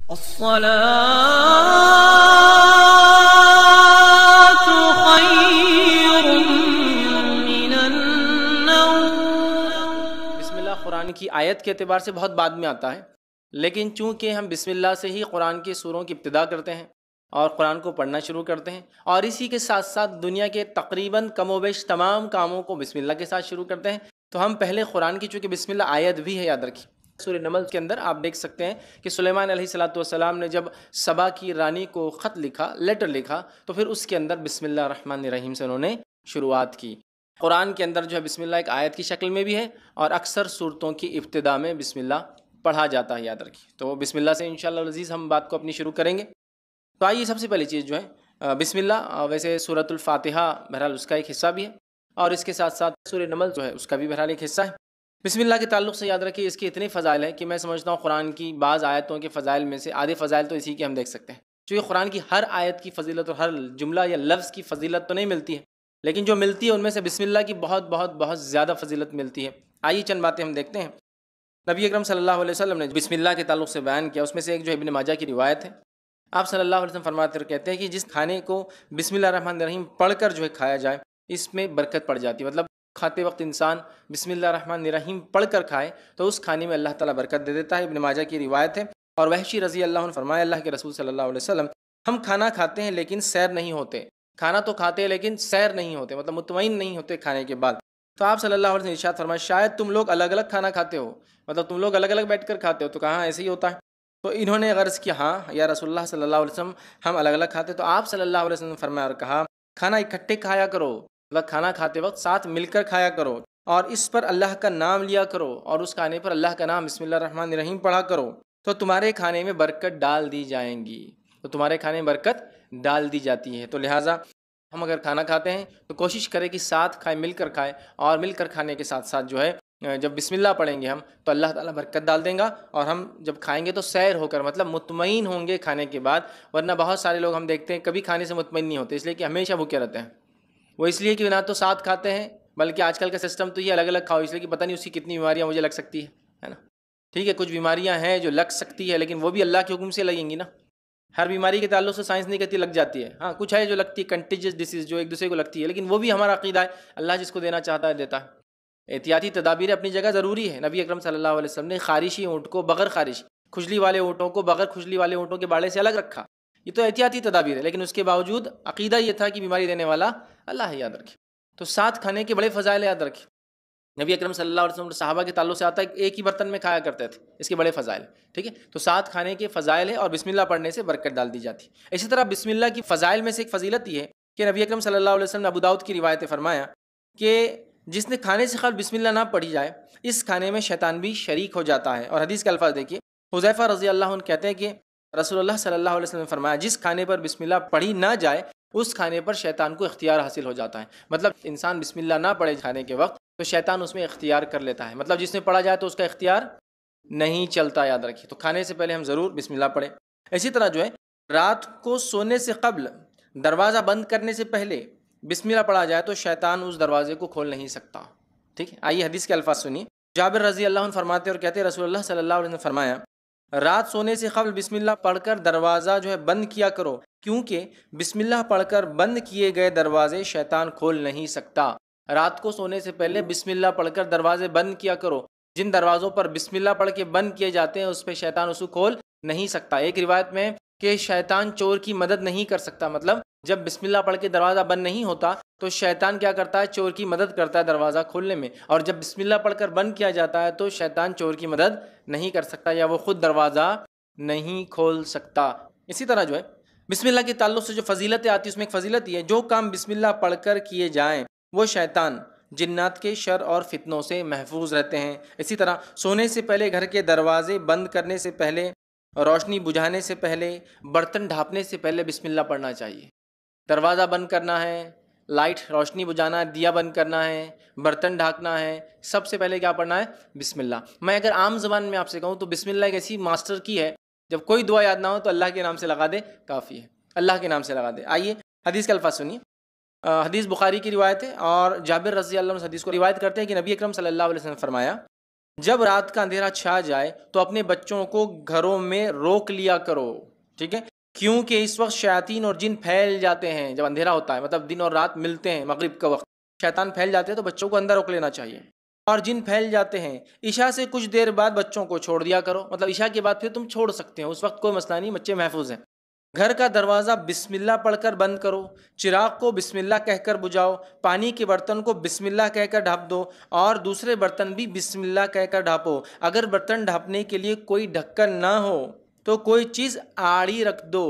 الصلاة خير من النوم۔ بسم اللہ قرآن کی آیت کے اعتبار سے بہت بعد میں آتا ہے، لیکن چونکہ ہم بسم اللہ سے ہی قرآن کی سوروں کی ابتدا کرتے ہیں اور قرآن کو پڑھنا شروع کرتے ہیں، اور اسی کے ساتھ ساتھ دنیا کے تقریباً کم و بیش تمام کاموں کو بسم اللہ کے ساتھ شروع کرتے ہیں، تو ہم پہلے قرآن کی چونکہ بسم اللہ آیت بھی ہے، یاد رکھیے سورہ نمل کے اندر آپ دیکھ سکتے ہیں کہ سلیمان علیہ السلام نے جب سبا کی رانی کو خط لکھا، لیٹر لکھا، تو پھر اس کے اندر بسم اللہ الرحمن الرحیم سے انہوں نے شروعات کی۔ قرآن کے اندر جو ہے بسم اللہ ایک آیت کی شکل میں بھی ہے، اور اکثر صورتوں کی ابتدا میں بسم اللہ پڑھا جاتا ہے، یاد رکھیے۔ تو بسم اللہ سے انشاءاللہ العزیز ہم بات کو اپنی شروع کریں گے۔ تو آئیے سب سے پہلی چیز جو ہے بسم اللہ، ویسے سورۃ الفاتحہ بہرحال اس کا ایک حصہ بھی ہے، اور اس کے ساتھ ساتھ سورہ نمل جو ہے اس کا بھی بہرحال ایک حصہ ہے۔ بسم اللہ کے تعلق سے یاد رکھیے اس کے اتنے فضائل ہیں کہ میں سمجھتا ہوں قرآن کی بعض آیتوں کے فضائل میں سے آدھے فضائل تو اسی کے ہم دیکھ سکتے ہیں، چونکہ قرآن کی ہر آیت کی فضیلت اور ہر جملہ یا لفظ کی فضیلت تو نہیں ملتی ہے، لیکن جو ملتی ہے ان میں سے بسم اللہ کی بہت بہت بہت زیادہ فضیلت ملتی ہے۔ آئیے چند باتیں ہم دیکھتے ہیں۔ نبی اکرم صلی اللہ علیہ وسلم نے بسم اللہ کے تعلق سے بیان کیا، اس میں سے ایک جو ابن ماجہ کی روایت ہے، آپ صلی اللہ علیہ وسلم فرماتے اور کہتے ہیں کہ جس کھانے کو بسم اللہ الرحمن الرحیم پڑھ کر جو ہے کھایا جائے اس میں برکت پڑ جاتی ہے، مطلب کھاتے وقت انسان بسم اللہ الرحمن الرحیم پڑھ کر کھائے تو اس کھانے میں اللہ تعالیٰ برکت دے دیتا ہے۔ ابن ماجہ کی روایت ہے، اور وحشی رضی اللہ عنہ فرمایا اللہ کے رسول صلی اللہ علیہ وسلم ہم کھانا کھاتے ہیں لیکن سیر نہیں ہوتے، کھانا تو کھاتے ہیں لیکن سیر نہیں ہوتے، مطلب مطمئن نہیں ہوتے کھانے کے بعد۔ تو آپ صلی اللہ علیہ وسلم ارشاد فرمایا شاید تم لوگ الگ الگ کھانا کھاتے ہو، مطلب تم لوگ الگ الگ بیٹھ کر کھاتے ہو، تو کہاں ایسے ہی ہوتا ہے؟ تو انہوں نے غرض کیا ہاں یا رسول اللہ صلی اللہ علیہ وسلم ہم الگ الگ کھاتے، تو آپ صلی اللہ علیہ وسلم نے فرمایا اور کہا کھانا اکٹھے کھایا کرو، مطلب کھانا کھاتے وقت ساتھ مل کر کھایا کرو، اور اس پر اللہ کا نام لیا کرو، اور اس کھانے پر اللہ کا نام بسم اللہ الرحمن الرحیم پڑھا کرو، تو تمہارے کھانے میں برکت ڈال دی جائیں گی، تو تمہارے کھانے میں برکت ڈال دی جاتی ہے۔ تو لہٰذا ہم اگر کھانا کھاتے ہیں تو کوشش کریں کہ ساتھ کھائیں، مل کر کھائیں، اور مل کر کھانے کے ساتھ ساتھ جو ہے جب بسم اللہ پڑھیں گے ہم تو اللہ تعالیٰ برکت ڈال دیں گا، اور ہم جب کھائیں گے تو سیر ہو کر، مطلب مطمئن ہوں گے کھانے کے بعد، ورنہ بہت سارے لوگ ہم دیکھتے ہیں کبھی کھانے سے مطمئن نہیں ہوتے، اس لیے کہ ہمیشہ بھوکے رہتے ہیں۔ وہ اس لیے کہ نہ تو ساتھ کھاتے ہیں، بلکہ آج کل کا سسٹم تو یہ الگ الگ کھاؤ، اس لیے کہ پتہ نہیں اس کی کتنی بیماریاں مجھے لگ سکتی ہے نا؟ ٹھیک ہے، کچھ بیماریاں ہیں جو لگ سکتی ہے لیکن وہ بھی اللہ کے حکم سے لگیں گی نا۔ ہر بیماری کے تعلق سے سائنس نہیں کہتی لگ جاتی ہے، ہاں کچھ ہے جو لگتی ہے کنٹیجس ڈیسیز جو ایک دوسرے کو لگتی ہے، لیکن وہ بھی ہمارا عقیدہ ہے اللہ جس کو دینا چاہتا ہے دیتا ہے۔ احتیاطی تدابیر اپنی جگہ ضروری ہے۔ نبی اکرم صلی اللہ علیہ وسلم نے خارشی اونٹ کو بغیر خارش، کھجلی والے اونٹوں کو بغیر کھجلی والے اونٹوں کے باڑے سے الگ رکھا، یہ تو احتیاطی تدابیر ہے، لیکن اس کے باوجود عقیدہ یہ تھا کہ بیماری دینے والا اللہ ہے، یاد رکھیں۔ تو ساتھ کھانے کے بڑے فضائل یاد رکھیں۔ نبی اکرم صلی اللہ علیہ وسلم صحابہ کے تعلق سے آتا ہے ایک ہی برتن میں کھایا کرتے تھے، اس کے بڑے فضائل، ٹھیک ہے۔ تو ساتھ کھانے کے فضائل ہے، اور بسم اللہ پڑھنے سے برکت ڈال دی جاتی ہے۔ اسی طرح بسم اللہ کی فضائل میں سے ایک فضیلت یہ ہے کہ نبی اکرم صلی اللہ علیہ وسلم نے ابو داؤد کی روایت فرمایا کہ جس نے کھانے سے قبل بسم اللہ نہ پڑھی جائے اس کھانے میں شیطان بھی شریک ہو جاتا ہے۔ اور حدیث کے الفاظ دیکھیے، حذیفہ رضی اللہ عنہ کہتے ہیں کہ رسول اللہ صلی اللہ علیہ وسلم نے فرمایا جس کھانے پر بسم اللہ پڑھی نہ جائے اس کھانے پر شیطان کو اختیار حاصل ہو جاتا ہے، مطلب انسان بسم اللہ نہ پڑھے کھانے کے وقت تو شیطان اس میں اختیار کر لیتا ہے، مطلب جس میں پڑھا جائے تو اس کا اختیار نہیں چلتا، یاد رکھیے۔ تو کھانے سے پہلے ہم ضرور بسم اللہ پڑھیں۔ اسی طرح جو ہے رات کو سونے سے قبل دروازہ بند کرنے سے پہلے بسم اللہ پڑھا جائے تو شیطان اس دروازے کو کھول نہیں سکتا، ٹھیک ہے۔ آئیے حدیث کے الفاظ سنیے۔ جابر رضی اللہ عنہ فرماتے اور کہتے رسول اللہ صلی اللہ علیہ وسلم نے فرمایا رات سونے سے قبل بسم اللہ پڑھ کر دروازہ جو ہے بند کیا کرو، کیونکہ بسم اللہ پڑھ کر بند کیے گئے دروازے شیطان کھول نہیں سکتا۔ رات کو سونے سے پہلے بسم اللہ پڑھ کر دروازے بند کیا کرو، جن دروازوں پر بسم اللہ پڑھ کے بند کیے جاتے ہیں اس پہ شیطان اسے کھول نہیں سکتا۔ ایک روایت میں کہ شیطان چور کی مدد نہیں کر سکتا، مطلب جب بسم اللہ پڑھ کے دروازہ بند نہیں ہوتا تو شیطان کیا کرتا ہے، چور کی مدد کرتا ہے دروازہ کھولنے میں، اور جب بسم اللہ پڑھ کر بند کیا جاتا ہے تو شیطان چور کی مدد نہیں کر سکتا یا وہ خود دروازہ نہیں کھول سکتا۔ اسی طرح جو ہے بسم اللہ کے تعلق سے جو فضیلتیں آتی ہیں اس میں ایک فضیلت یہ ہے جو کام بسم اللہ پڑھ کر کیے جائیں وہ شیطان جنات کے شر اور فتنوں سے محفوظ رہتے ہیں۔ اسی طرح سونے سے پہلے گھر کے دروازے بند کرنے سے پہلے، روشنی بجھانے سے پہلے، برتن ڈھانپنے سے پہلے بسم اللہ پڑھنا چاہیے۔ دروازہ بند کرنا ہے، لائٹ روشنی بجھانا ہے، دیا بند کرنا ہے، برتن ڈھانکنا ہے، سب سے پہلے کیا پڑھنا ہے؟ بسم اللہ۔ میں اگر عام زبان میں آپ سے کہوں تو بسم اللہ ایک ایسی ماسٹر کی ہے، جب کوئی دعا یاد نہ ہو تو اللہ کے نام سے لگا دے کافی ہے، اللہ کے نام سے لگا دے۔ آئیے حدیث کے الفاظ سنیے۔ حدیث بخاری کی روایت ہے، اور جابر رضی اللہ عنہ حدیث کو روایت کرتے ہیں کہ نبی اکرم صلی اللہ علیہ وسلم نے فرمایا جب رات کا اندھیرا چھا جائے تو اپنے بچوں کو گھروں میں روک لیا کرو، ٹھیک ہے، کیونکہ اس وقت شیاطین اور جن پھیل جاتے ہیں۔ جب اندھیرا ہوتا ہے مطلب دن اور رات ملتے ہیں، مغرب کا وقت شیطان پھیل جاتے ہیں تو بچوں کو اندر روک لینا چاہیے، اور جن پھیل جاتے ہیں۔ عشاء سے کچھ دیر بعد بچوں کو چھوڑ دیا کرو، مطلب عشاء کے بعد پھر تم چھوڑ سکتے ہو، اس وقت کوئی مسئلہ نہیں، بچے محفوظ ہیں۔ گھر کا دروازہ بسم اللہ پڑھ کر بند کرو، چراغ کو بسم اللہ کہہ کر بجھاؤ، پانی کے برتن کو بسم اللہ کہہ کر ڈھانپ دو، اور دوسرے برتن بھی بسم اللہ کہہ کر ڈھانپو۔ اگر برتن ڈھانپنے کے لیے کوئی ڈھکن نہ ہو تو کوئی چیز آڑی رکھ دو،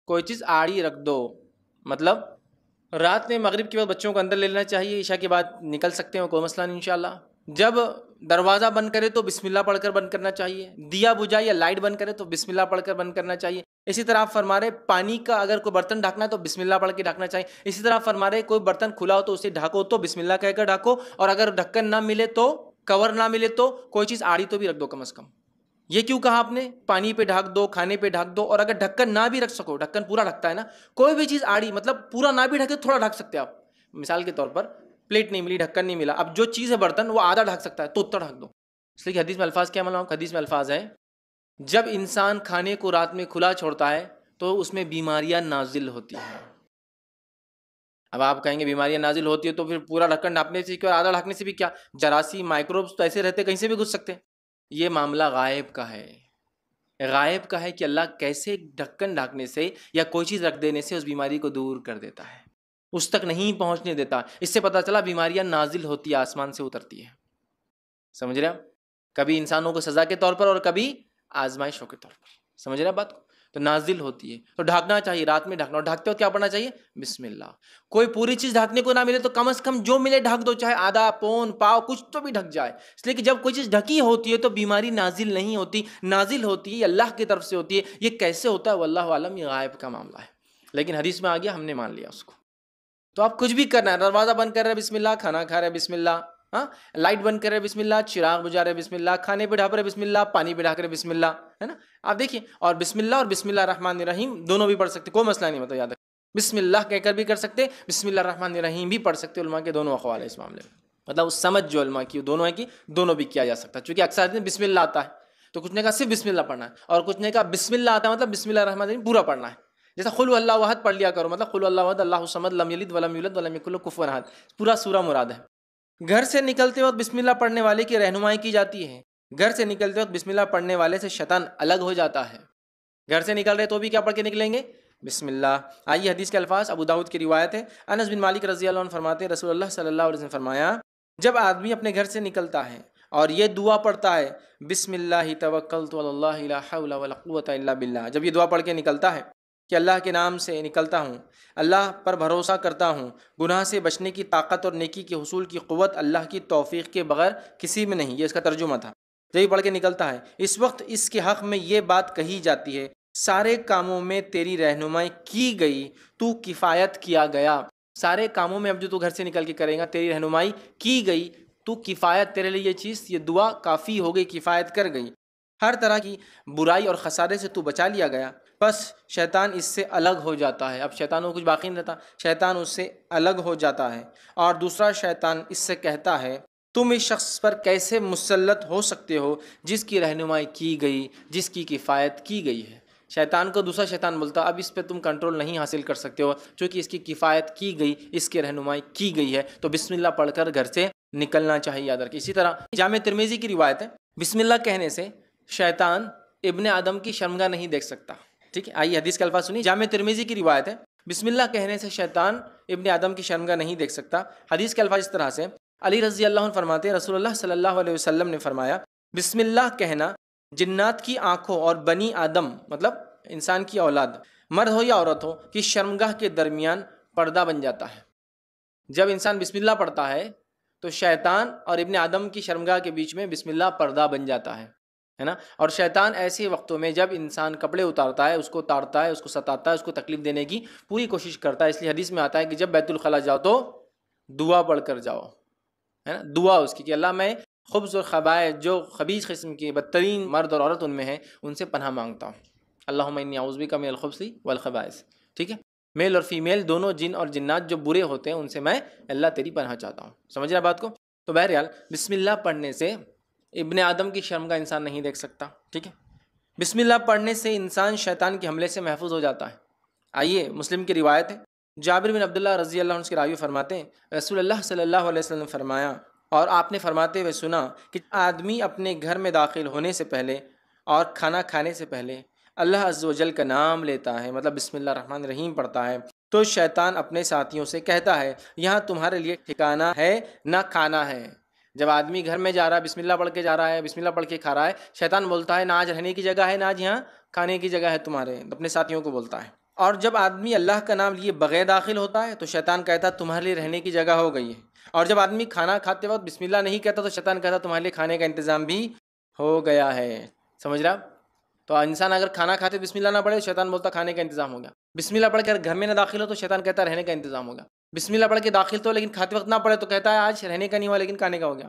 کوئی چیز آڑی رکھ دو، مطلب رات میں مغرب کے بعد بچوں کو اندر لے لینا چاہیے، عشاء کے بعد نکل سکتے ہیں، کوئی مسئلہ نہیں انشاءاللہ۔ جب دروازہ بند کرے تو بسم اللہ پڑھ کر بند کرنا چاہیے، دیا بجھائے یا لائٹ بند کرے تو بسم اللہ پڑھ کر بند کرنا چاہیے۔ اسی طرح آپ فرما رہے پانی کا اگر کوئی برتن ڈھانکنا ہے تو بسم اللہ پڑھ کے ڈھانکنا چاہیے۔ اسی طرح آپ فرما رہے کوئی برتن کھلا ہو تو اسے ڈھانکو تو بسم اللہ کہہ کر ڈھانکو، اور اگر ڈھکن نہ ملے تو، کور نہ ملے تو کوئی چیز آڑی تو بھی رکھ دو کم از کم۔ یہ کیوں کہا آپ نے؟ پانی پہ ڈھانک دو، کھانے پہ ڈھانک دو، اور اگر ڈھکن نہ بھی رکھ سکو، ڈھکن پورا ڈھکتا ہے نا، کوئی بھی چیز آڑی مطلب پورا نہ بھی ڈھکے تھوڑا ڈھک سکتے ہیں آپ۔ مثال کے طور پر پلیٹ نہیں ملی، ڈھکن نہیں ملا، اب جو چیز ہے برتن وہ آدھا ڈھک سکتا ہے تو اتنا ڈھک دو۔ اس لیے کہ حدیث میں الفاظ کیا معلوم؟ حدیث میں الفاظ ہے جب انسان کھانے کو رات میں کھلا چھوڑتا ہے تو اس میں بیماریاں نازل ہوتی ہیں۔ اب آپ کہیں گے بیماریاں نازل ہوتی ہے تو پھر پورا ڈھکن ڈھانپنے سے کیا، آدھا ڈھانپنے سے بھی کیا؟ جراثیم، مائکروبس تو ایسے رہتے کہیں سے بھی گھس سکتے ہیں۔ یہ معاملہ غائب کا ہے، غائب کا ہے کہ اللہ کیسے ڈھکن ڈھانکنے سے یا کوئی چیز رکھ دینے سے اس بیماری کو دور کر دیتا ہے، اس تک نہیں پہنچنے دیتا۔ اس سے پتہ چلا بیماریاں نازل ہوتی ہے، آسمان سے اترتی ہے۔ سمجھ رہے آپ؟ کبھی انسانوں کو سزا کے طور پر اور کبھی آزمائشوں کے طور پر، سمجھ رہے آپ بات کو؟ تو نازل ہوتی ہے تو ڈھانکنا چاہیے، رات میں ڈھانکنا، اور ڈھانکتے ہو کیا پڑھنا چاہیے؟ بسم اللہ۔ کوئی پوری چیز ڈھانکنے کو نہ ملے تو کم از کم جو ملے ڈھانک دو، چاہے آدھا پون پاؤ کچھ تو بھی ڈھک جائے، اس لیے کہ جب کوئی چیز ڈھکی ہوتی ہے تو بیماری نازل نہیں ہوتی، نازل ہوتی ہے اللہ کی طرف سے ہوتی ہے۔ یہ کیسے ہوتا ہے واللہ عالم، یہ غائب کا معاملہ ہے، لیکن حدیث میں آ گیا، ہم نے مان لیا اس کو۔ تو آپ کچھ بھی کرنا ہے، دروازہ بند کر رہے بسم اللہ، کھانا کھا رہے بسم اللہ، ہاں لائٹ بند کر رہے بسم اللہ، چراغ بجھا رہے بسم اللہ، کھانے پہ ڈھانپ رہے بسم اللہ، پانی پہ ڈھانک رہے بسم اللہ، ہے نا؟ آپ دیکھیے، اور بسم اللہ اور بسم اللہ الرحمن الرحیم دونوں بھی پڑھ سکتے، کوئی مسئلہ نہیں، مطلب یاد رکھیں بسم اللہ کہہ کر بھی کر سکتے، بسم اللہ الرحمن الرحیم بھی پڑھ سکتے، علماء کے دونوں اقوال ہے اس معاملے میں، مطلب اس سمجھ جو علماء کی دونوں ہے کہ دونوں بھی کیا جا سکتا ہے، چونکہ اکثر آدمی بسم اللہ آتا ہے تو کچھ نے کہا صرف بسم اللہ پڑھنا ہے، اور کچھ نے کہا بسم اللہ آتا ہے مطلب بسم اللہ الرحمن الرحیم پورا پڑھنا ہے، جیسا قل هو اللہ احد پڑھ لیا کرو، مطلب قل هو اللہ احد اللہ الصمد لم یلد ولم یولد ولم یکن له کفوا احد، پورا سورہ مراد ہے۔ گھر سے نکلتے وقت بسم اللہ پڑھنے والے کی رہنمائی کی جاتی ہے، گھر سے نکلتے وقت بسم اللہ پڑھنے والے سے شیطان الگ ہو جاتا ہے۔ گھر سے نکل رہے تو بھی کیا پڑھ کے نکلیں گے؟ بسم اللہ۔ آئیے حدیث کے الفاظ، ابو داؤد کی روایت ہے، انس بن مالک رضی اللہ عنہ فرماتے ہیں رسول اللہ صلی اللہ علیہ وسلم نے فرمایا جب آدمی اپنے گھر سے نکلتا ہے اور یہ دعا پڑھتا ہے بسم اللہ توکلت علی اللہ لا حول ولا قوۃ الا باللہ، جب یہ دعا پڑھ کے نکلتا ہے کہ اللہ کے نام سے نکلتا ہوں، اللہ پر بھروسہ کرتا ہوں، گناہ سے بچنے کی طاقت اور نیکی کے حصول کی قوت اللہ کی توفیق کے بغیر کسی میں نہیں، یہ اس کا ترجمہ تھا۔ جب یہ پڑھ کے نکلتا ہے اس وقت اس کے حق میں یہ بات کہی جاتی ہے سارے کاموں میں تیری رہنمائی کی گئی، تو کفایت کیا گیا۔ سارے کاموں میں اب جو تو گھر سے نکل کے کرے گا تیری رہنمائی کی گئی، تو کفایت، تیرے لیے یہ چیز، یہ دعا کافی ہو گئی، کفایت کر گئی، ہر طرح کی برائی اور خسارے سے تو بچا لیا گیا۔ بس شیطان اس سے الگ ہو جاتا ہے، اب شیطان کو کچھ باقی نہیں رہتا، شیطان اس سے الگ ہو جاتا ہے، اور دوسرا شیطان اس سے کہتا ہے تم اس شخص پر کیسے مسلط ہو سکتے ہو جس کی رہنمائی کی گئی، جس کی کفایت کی گئی ہے۔ شیطان کو دوسرا شیطان بولتا اب اس پہ تم کنٹرول نہیں حاصل کر سکتے ہو چونکہ اس کی کفایت کی گئی، اس کی رہنمائی کی گئی ہے، تو بسم اللہ پڑھ کر گھر سے نکلنا چاہیے، یاد رکھیں۔ اسی طرح جامع ترمذی کی روایت ہے بسم اللہ کہنے سے شیطان ابن آدم کی شرمگاہ نہیں دیکھ سکتا، ٹھیک ہے؟ آئیے حدیث کے الفاظ سنیے، جامع ترمذی کی روایت ہے بسم اللہ کہنے سے شیطان ابن آدم کی شرمگاہ نہیں دیکھ سکتا۔ حدیث کے الفاظ اس طرح سے، علی رضی اللہ عنہ فرماتے ہیں رسول اللہ صلی اللہ علیہ وسلم نے فرمایا بسم اللہ کہنا جنات کی آنکھوں اور بنی آدم مطلب انسان کی اولاد، مرد ہو یا عورت ہو، کی شرمگاہ کے درمیان پردہ بن جاتا ہے۔ جب انسان بسم اللہ پڑھتا ہے تو شیطان اور ابن آدم کی شرمگاہ کے بیچ میں بسم اللہ پردہ بن جاتا ہے نا، اور شیطان ایسے وقتوں میں جب انسان کپڑے اتارتا ہے، اس کو تاڑتا ہے، اس کو ستاتا ہے، اس کو تکلیف دینے کی پوری کوشش کرتا ہے، اس لیے حدیث میں آتا ہے کہ جب بیت الخلاء جاؤ تو دعا پڑھ کر جاؤ، ہے نا، دعا اس کی کہ اللہ میں خبث اور خبائث، جو خبیث قسم کے بدترین مرد اور عورت ان میں ہیں، ان سے پناہ مانگتا ہوں، اللہم انی اعوذ بک من الخبث والخبائث، ٹھیک ہے؟ میل اور فیمیل دونوں جن اور جنات جو برے ہوتے ہیں ان سے میں اللہ تیری پناہ چاہتا ہوں، سمجھ رہا بات کو؟ تو بہرحال بسم اللہ پڑھنے سے ابن آدم کی شرم کا انسان نہیں دیکھ سکتا، ٹھیک ہے۔ بسم اللہ پڑھنے سے انسان شیطان کے حملے سے محفوظ ہو جاتا ہے۔ آئیے مسلم کی روایت ہے، جابر بن عبداللہ رضی اللہ عنہ کے راوی فرماتے ہیں رسول اللہ صلی اللہ علیہ وسلم نے فرمایا، اور آپ نے فرماتے ہوئے سنا کہ آدمی اپنے گھر میں داخل ہونے سے پہلے اور کھانا کھانے سے پہلے اللہ عز و جل کا نام لیتا ہے، مطلب بسم اللہ الرحمن الرحیم پڑھتا ہے، تو شیطان اپنے ساتھیوں سے کہتا ہے یہاں تمہارے لیے ٹھکانہ ہے نہ کھانا ہے۔ جب آدمی گھر میں جا رہا ہے بسم اللہ پڑھ کے جا رہا ہے، بسم اللہ پڑھ کے کھا رہا ہے، شیطان بولتا ہے نہ آج رہنے کی جگہ ہے نہ آج یہاں کھانے کی جگہ ہے تمہارے، اپنے ساتھیوں کو بولتا ہے۔ اور جب آدمی اللہ کا نام لیے بغیر داخل ہوتا ہے تو شیطان کہتا ہے تمہارے لیے رہنے کی جگہ ہو گئی ہے، اور جب آدمی کھانا کھاتے وقت بسم اللہ نہیں کہتا تو شیطان کہتا تمہارے لیے کھانے کا انتظام بھی ہو گیا ہے۔ سمجھ رہا؟ تو انسان اگر کھانا کھاتے بسم اللہ نہ پڑھے تو شیطان بولتا کھانے کا انتظام ہو گیا، بسم اللہ پڑھ کر گھر میں نہ داخل ہو تو شیطان کہتا رہنے کا انتظام ہوگا، بسم اللہ پڑھ کے داخل تو لیکن کھاتے وقت نہ پڑھے تو کہتا ہے آج رہنے کا نہیں ہوا لیکن کھانے کا ہو گیا،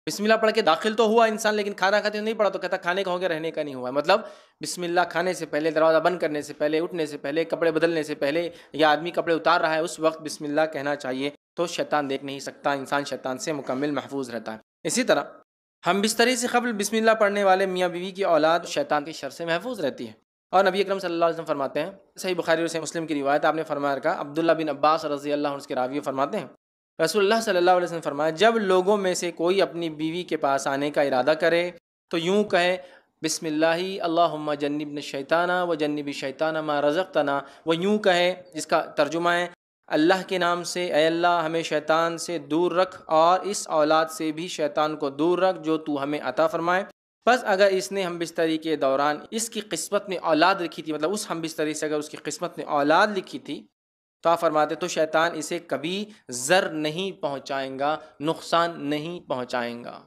بسم اللہ پڑھ کے داخل تو ہوا انسان لیکن کھانا کھاتے نہیں پڑا تو کہتا کھانے کا ہو گیا رہنے کا نہیں ہوا۔ مطلب بسم اللہ کھانے سے پہلے، دروازہ بند کرنے سے پہلے، اٹھنے سے پہلے، کپڑے بدلنے سے پہلے، یا آدمی کپڑے اتار رہا ہے اس وقت بسم اللہ کہنا چاہیے، تو شیطان دیکھ نہیں سکتا، انسان شیطان سے مکمل محفوظ رہتا ہے۔ اسی طرح ہم بستری سے قبل بسم اللہ پڑھنے والے میاں بیوی کی اولاد شیطان کے شر سے محفوظ رہتی ہے۔ اور نبی اکرم صلی اللہ علیہ وسلم فرماتے ہیں، صحیح بخاری اور صحیح مسلم کی روایت، آپ نے فرمایا رکھا، عبداللہ بن عباس رضی اللہ عنہ کے راوی فرماتے ہیں رسول اللہ صلی اللہ علیہ وسلم فرمایا جب لوگوں میں سے کوئی اپنی بیوی کے پاس آنے کا ارادہ کرے تو یوں کہے بسم اللہ اللہم جنبنا الشیطان و جنب الشیطان ما رزقتنا، وہ یوں کہے جس کا ترجمہ ہے اللہ کے نام سے اے اللہ ہمیں شیطان سے دور رکھ اور اس اولاد سے بھی شیطان کو دور رکھ جو تو ہمیں عطا فرمائے۔ بس اگر اس نے ہم بستری کے دوران اس کی قسمت میں اولاد لکھی تھی، مطلب اس ہم بستری سے اگر اس کی قسمت میں اولاد لکھی تھی تو آپ فرماتے تو شیطان اسے کبھی ضر نہیں پہنچائیں گا، نقصان نہیں پہنچائیں گا۔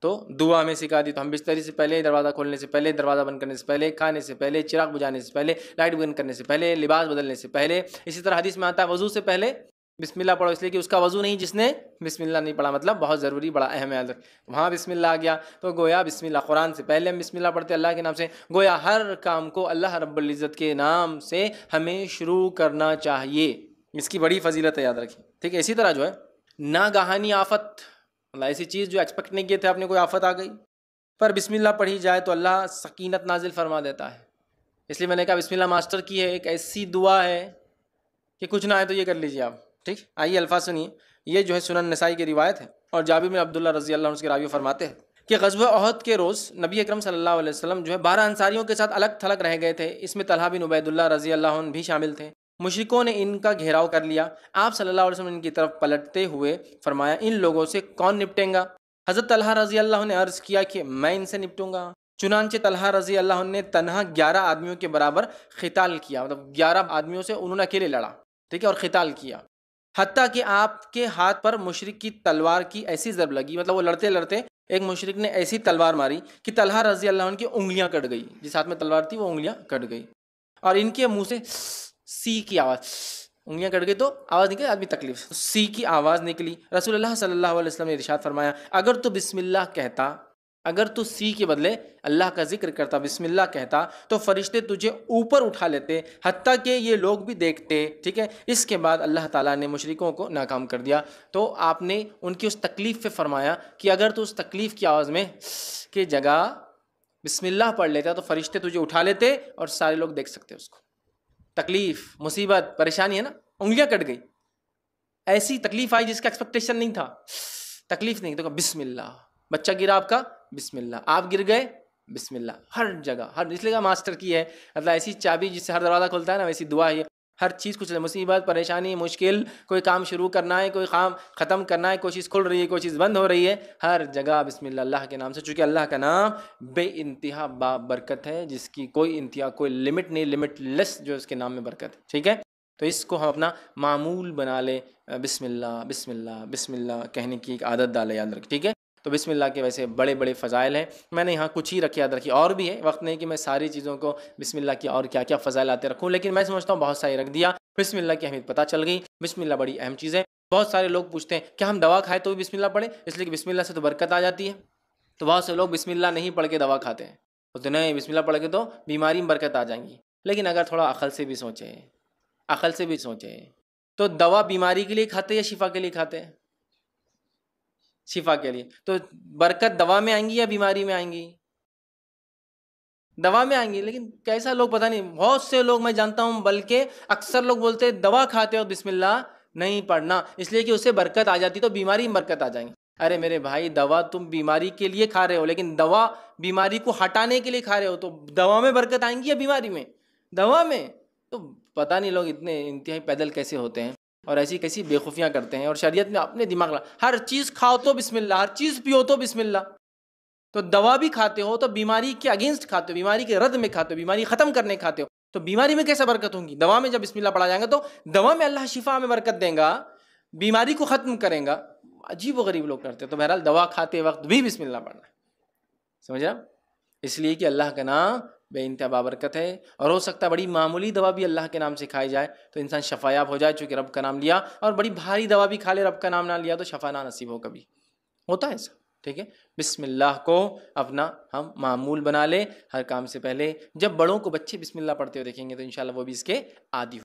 تو دعا ہمیں سکھا دی، تو ہم بستری سے پہلے، دروازہ کھولنے سے پہلے، دروازہ بند کرنے سے پہلے، کھانے سے پہلے، چراغ بجھانے سے پہلے، لائٹ بند کرنے سے پہلے، لباس بدلنے سے پہلے، اسی طرح حدیث میں آتا ہے وضو سے پہلے بسم اللہ پڑھو، اس لیے کہ اس کا وضو نہیں جس نے بسم اللہ نہیں پڑھا، مطلب بہت ضروری، بڑا اہم ہے۔ وہاں بسم اللہ آ گیا تو گویا بسم اللہ، قرآن سے پہلے ہم بسم اللہ پڑھتے اللہ کے نام سے، گویا ہر کام کو اللہ رب العزت کے نام سے ہمیں شروع کرنا چاہیے، اس کی بڑی فضیلت ہے، یاد رکھیں، ٹھیک ہے۔ اسی طرح جو ہے ناگہانی آفت، اللہ ایسی چیز جو ایکسپیکٹ نہیں کیے تھے، آپ نے کوئی آفت آ گئی پر بسم اللہ پڑھی جائے تو اللہ سکینت نازل فرما دیتا ہے۔ اس لیے میں نے کہا بسم اللہ ماسٹر کی ہے، ایک ایسی دعا ہے کہ کچھ نہ آئے تو یہ کر لیجیے آپ، ٹھیک۔ آئیے الفاظ سنیے، یہ جو ہے سنن نسائی کی روایت ہے، اور جابر بن عبداللہ رضی اللہ عنہ کے راوی فرماتے ہیں کہ غزوہ احد کے روز نبی اکرم صلی اللہ علیہ وسلم جو ہے 12 انصاریوں کے ساتھ الگ تھلگ رہ گئے تھے، اس میں طلحہ بن عبید اللہ رضی اللہ عنہ بھی شامل تھے۔ مشرکوں نے ان کا گھیراؤ کر لیا، آپ صلی اللہ علیہ وسلم ان کی طرف پلٹتے ہوئے فرمایا ان لوگوں سے کون نپٹیں گا؟ حضرت طلحہ رضی اللہ عنہ نے عرض کیا کہ میں ان سے نپٹوں گا۔ چنانچہ طلحہ رضی اللہ عنہ نے تنہا 11 آدمیوں کے برابر قتال کیا، مطلب 11 آدمیوں سے انہوں نے اکیلے لڑا، ٹھیک ہے، اور قتال کیا، حتیٰ کہ آپ کے ہاتھ پر مشرک کی تلوار کی ایسی ضرب لگی، مطلب وہ لڑتے لڑتے ایک مشرک نے ایسی تلوار ماری کہ طلحہ رضی اللہ عنہ کی انگلیاں کٹ گئی، جس ہاتھ میں تلوار تھی وہ انگلیاں کٹ گئی، اور ان کے منہ سے سی کی آواز، انگلیاں کٹ گئی تو آواز نکلی، آدمی تکلیف، سی کی آواز نکلی۔ رسول اللہ صلی اللہ علیہ وسلم نے ارشاد فرمایا اگر تو بسم اللہ کہتا، اگر تو سی کے بدلے اللہ کا ذکر کرتا، بسم اللہ کہتا، تو فرشتے تجھے اوپر اٹھا لیتے حتیٰ کہ یہ لوگ بھی دیکھتے، ٹھیک ہے۔ اس کے بعد اللہ تعالیٰ نے مشرکوں کو ناکام کر دیا، تو آپ نے ان کی اس تکلیف پہ فرمایا کہ اگر تو اس تکلیف کی آواز میں کی جگہ بسم اللہ پڑھ لیتا تو فرشتے تجھے اٹھا لیتے اور سارے لوگ دیکھ سکتے اس کو۔ تکلیف، مصیبت، پریشانی ہے نا، انگلیاں کٹ گئی، ایسی تکلیف آئی جس کا ایکسپیکٹیشن نہیں تھا، تکلیف نہیں تو بسم اللہ، بچہ گرا آپ کا بسم اللہ، آپ گر گئے بسم اللہ، ہر جگہ، ہر، اس لیے ماسٹر کی ہے، مطلب ایسی چابی جس سے ہر دروازہ کھلتا ہے نا، ویسی دعا ہے، ہر چیز کچھ مصیبت، پریشانی، مشکل، کوئی کام شروع کرنا ہے، کوئی کام ختم کرنا ہے، کوئی چیز کھل رہی ہے، کوئی چیز بند ہو رہی ہے، ہر جگہ بسم اللہ، اللہ کے نام سے، چونکہ اللہ کا نام بے انتہا برکت ہے، جس کی کوئی انتہا، کوئی لمٹ نہیں، لمٹ لیس جو اس کے نام میں برکت ہے، ٹھیک ہے۔ تو اس کو ہم اپنا معمول بنا لیں، بسم اللہ بسم اللہ بسم اللہ کہنے کی ایک عادت ڈالیں، یاد رکھیں، ٹھیک ہے۔ تو بسم اللہ کے ویسے بڑے بڑے فضائل ہیں، میں نے یہاں کچھ ہی رکھے، یاد رکھیے، اور بھی ہے، وقت نہیں کہ میں ساری چیزوں کو بسم اللہ کی اور کیا کیا فضائل آتے رکھوں، لیکن میں سمجھتا ہوں بہت ساری رکھ دیا، بسم اللہ کی اہمیت پتہ چل گئی، بسم اللہ بڑی اہم چیز ہے۔ بہت سارے لوگ پوچھتے ہیں کیا ہم دوا کھائے تو بھی بسم اللہ پڑھیں، اس لیے کہ بسم اللہ سے تو برکت آ جاتی ہے، تو بہت سے لوگ بسم اللہ نہیں پڑھ کے دوا کھاتے ہیں، تو نہیں، بسم اللہ پڑھ کے تو بیماری میں برکت آ جائیں گی، لیکن اگر تھوڑا عقل سے بھی سوچیں تو دوا بیماری کے لیے کھاتے یا شفا کے لیے کھاتے ہیں؟ شفا کے لیے. تو برکت دوا میں آئیں گی یا بیماری میں آئیں گی؟ دوا میں آئیں گی. لیکن کیسا لوگ پتہ نہیں، بہت سے لوگ میں جانتا ہوں، بلکہ اکثر لوگ بولتے ہیں دوا کھاتے ہو بسم اللہ نہیں پڑھنا، اس لیے کہ اسے برکت آ جاتی تو بیماری میں برکت آ جائیں گی. ارے میرے بھائی، دوا تم بیماری کے لیے کھا رہے ہو، لیکن دوا بیماری کو ہٹانے کے لیے کھا رہے ہو، تو دوا میں برکت آئیں گی یا بیماری میں؟ دوا میں. تو پتہ نہیں لوگ اتنے انتہائی پیدل کیسے ہوتے ہیں اور ایسی کیسی بےخوفیاں کرتے ہیں. اور شریعت میں اپنے دماغ ہر چیز کھاؤ تو بسم اللہ، ہر چیز پیو تو بسم اللہ. تو دوا بھی کھاتے ہو تو بیماری کے اگینسٹ کھاتے ہو، بیماری کے رد میں کھاتے ہو، بیماری ختم کرنے کھاتے ہو، تو بیماری میں کیسے برکت ہوں گی؟ دوا میں جب بسم اللہ پڑھا جائے گا تو دوا میں اللہ شفا میں برکت دیں گا، بیماری کو ختم کریں گا. عجیب و غریب لوگ کرتے ہیں. تو بہرحال دوا کھاتے وقت بھی بسم اللہ پڑھنا ہے. سمجھ رہا؟ اس لیے کہ اللہ کا نام بے انتہا بابرکت ہے، اور ہو سکتا ہے بڑی معمولی دوا بھی اللہ کے نام سے کھائی جائے تو انسان شفایاب ہو جائے، چونکہ رب کا نام لیا. اور بڑی بھاری دوا بھی کھا لے، رب کا نام نہ لیا تو شفا نہ نصیب ہو. کبھی ہوتا ہے ایسا. ٹھیک ہے، بسم اللہ کو اپنا ہم معمول بنا لیں ہر کام سے پہلے. جب بڑوں کو بچے بسم اللہ پڑھتے ہوئے دیکھیں گے تو انشاءاللہ وہ بھی اس کے عادی ہو.